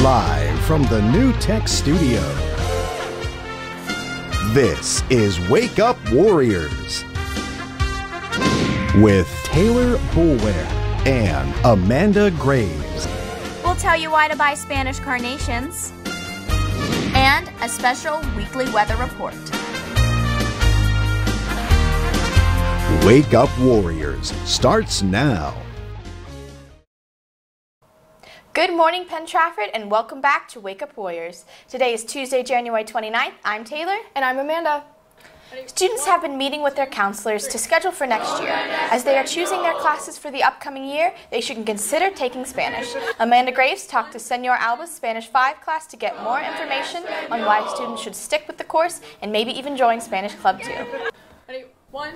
Live from the New Tech Studio, this is Wake Up Warriors with Taylor Boulware and Amanda Graves. We'll tell you why to buy Spanish carnations and a special weekly weather report. Wake Up Warriors starts now. Good morning, Penn, Trafford, and welcome back to Wake Up Warriors. Today is Tuesday, January 29th. I'm Taylor. And I'm Amanda. Students have been meeting with their counselors to schedule for next year. As they are choosing their classes for the upcoming year, they should consider taking Spanish. Amanda Graves talked to Senor Alba's Spanish 5 class to get more information on why students should stick with the course and maybe even join Spanish Club too. Ready? 1,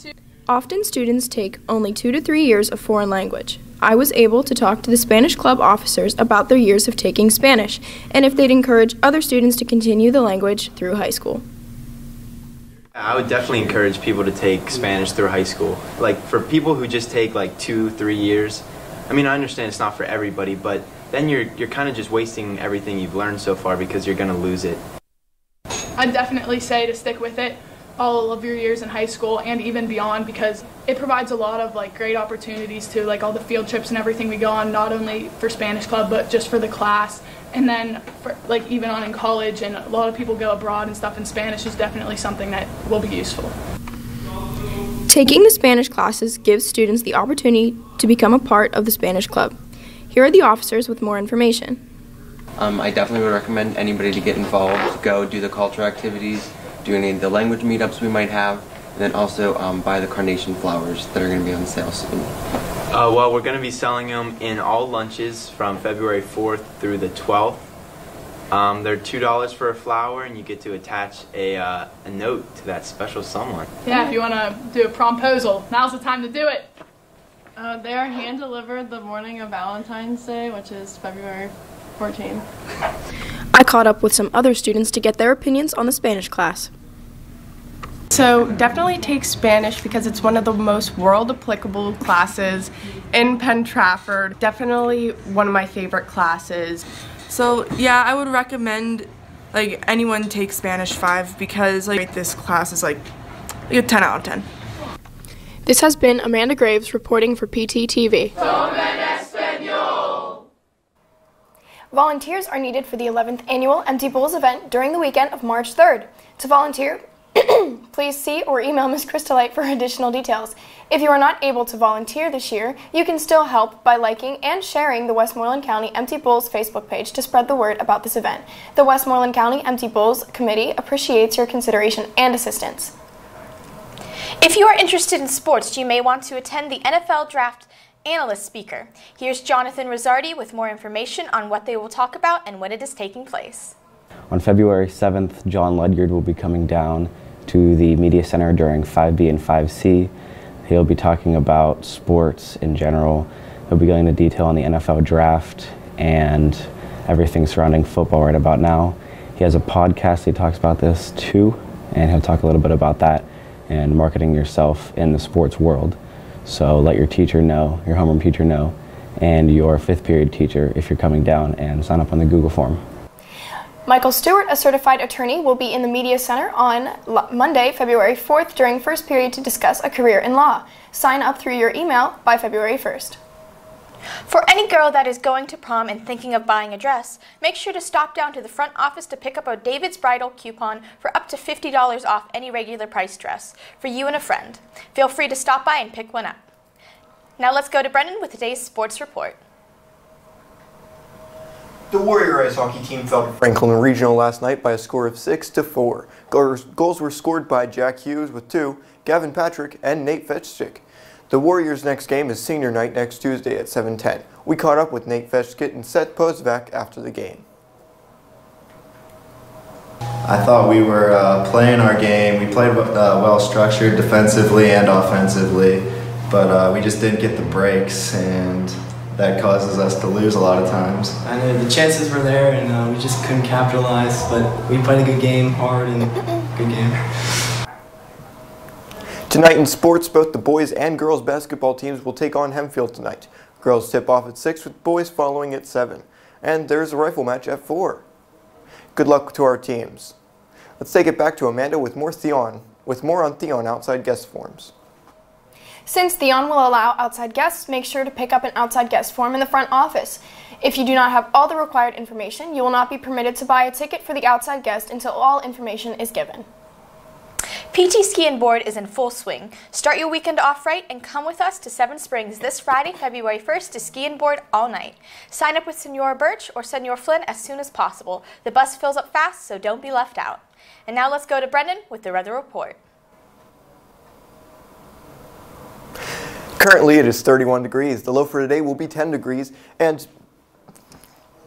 2. Often students take only 2 to 3 years of foreign language. I was able to talk to the Spanish Club officers about their years of taking Spanish and if they'd encourage other students to continue the language through high school. I would definitely encourage people to take Spanish through high school. Like for people who just take like 2-3 years, I mean, I understand it's not for everybody, but then you're kind of just wasting everything you've learned so far because you're going to lose it. I'd definitely say to stick with it all of your years in high school and even beyond, because it provides a lot of like great opportunities to like all the field trips and everything we go on, not only for Spanish Club but just for the class, and then for like even on in college, and a lot of people go abroad and stuff, and Spanish is definitely something that will be useful. Taking the Spanish classes gives students the opportunity to become a part of the Spanish Club. Here are the officers with more information. I definitely would recommend anybody to get involved, go do the cultural activities, do any of the language meetups we might have, and then also buy the carnation flowers that are going to be on sale soon. Well, we're going to be selling them in all lunches from February 4th through the 12th. They're $2 for a flower, and you get to attach a note to that special someone. Yeah, if you want to do a promposal, now's the time to do it. They are hand-delivered the morning of Valentine's Day, which is February 14th. I caught up with some other students to get their opinions on the Spanish class. So definitely take Spanish because it's one of the most world applicable classes in Penn Trafford. Definitely one of my favorite classes. So yeah, I would recommend like anyone take Spanish 5 because like this class is like a 10 out of 10. This has been Amanda Graves reporting for PTTV. Volunteers are needed for the 11th annual Empty Bowls event during the weekend of March 3rd. To volunteer, please see or email Ms. Crystalite for additional details. If you are not able to volunteer this year, you can still help by liking and sharing the Westmoreland County Empty Bowls Facebook page to spread the word about this event. The Westmoreland County Empty Bowls Committee appreciates your consideration and assistance. If you are interested in sports, you may want to attend the NFL Draft Analyst Speaker. Here's Jonathan Rosardi with more information on what they will talk about and when it is taking place. On February 7th, John Ledyard will be coming down to the Media Center during 5B and 5C. He'll be talking about sports in general. He'll be going into detail on the NFL Draft and everything surrounding football right about now. He has a podcast, he talks about this too, and he'll talk a little bit about that and marketing yourself in the sports world. So let your teacher know, your homeroom teacher know, and your 5th period teacher if you're coming down, and sign up on the Google form. Michael Stewart, a certified attorney, will be in the Media Center on Monday, February 4th during first period to discuss a career in law. Sign up through your email by February 1st. For any girl that is going to prom and thinking of buying a dress, make sure to stop down to the front office to pick up a David's Bridal coupon for up to $50 off any regular price dress for you and a friend. Feel free to stop by and pick one up. Now let's go to Brendan with today's sports report. The Warrior ice hockey team fell to Franklin Regional last night by a score of 6-4. Goals were scored by Jack Hughes with 2, Gavin Patrick, and Nate Fetchstick. The Warriors' next game is senior night next Tuesday at 7:10. We caught up with Nate Fetchstick and Seth Posvac after the game. I thought we were playing our game. We played well structured defensively and offensively, but we just didn't get the breaks, and that causes us to lose a lot of times. I know the chances were there, and we just couldn't capitalize, but we played a good game, hard, and good game. Tonight in sports, both the boys and girls basketball teams will take on Hempfield tonight. Girls tip off at 6 with boys following at 7. and there's a rifle match at 4. Good luck to our teams. Let's take it back to Amanda with more on Theon outside guest forms. Since Theon will allow outside guests, make sure to pick up an outside guest form in the front office. If you do not have all the required information, you will not be permitted to buy a ticket for the outside guest until all information is given. PT Ski and Board is in full swing. Start your weekend off right and come with us to Seven Springs this Friday, February 1st to ski and board all night. Sign up with Senora Birch or Senor Flynn as soon as possible. The bus fills up fast, so don't be left out. And now let's go to Brendan with the weather report. Currently it is 31 degrees. The low for today will be 10 degrees and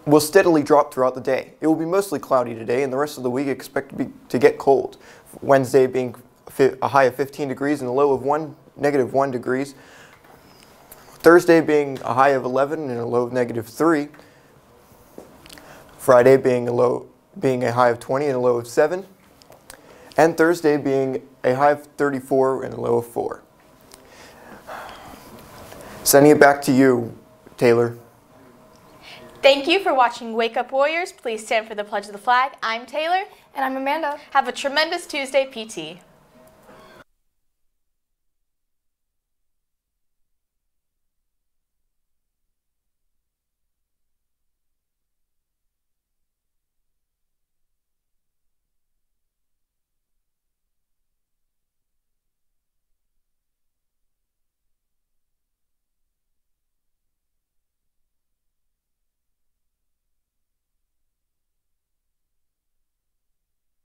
will steadily drop throughout the day. It will be mostly cloudy today, and the rest of the week expected to get cold. Wednesday being a high of 15 degrees and a low of -1 degrees. Thursday being a high of 11 and a low of -3. Friday being a high of 20 and a low of 7. And Thursday being a high of 34 and a low of 4. Sending it back to you, Taylor. Thank you for watching Wake Up Warriors. Please stand for the Pledge of the Flag. I'm Taylor. And I'm Amanda. Have a tremendous Tuesday, PT.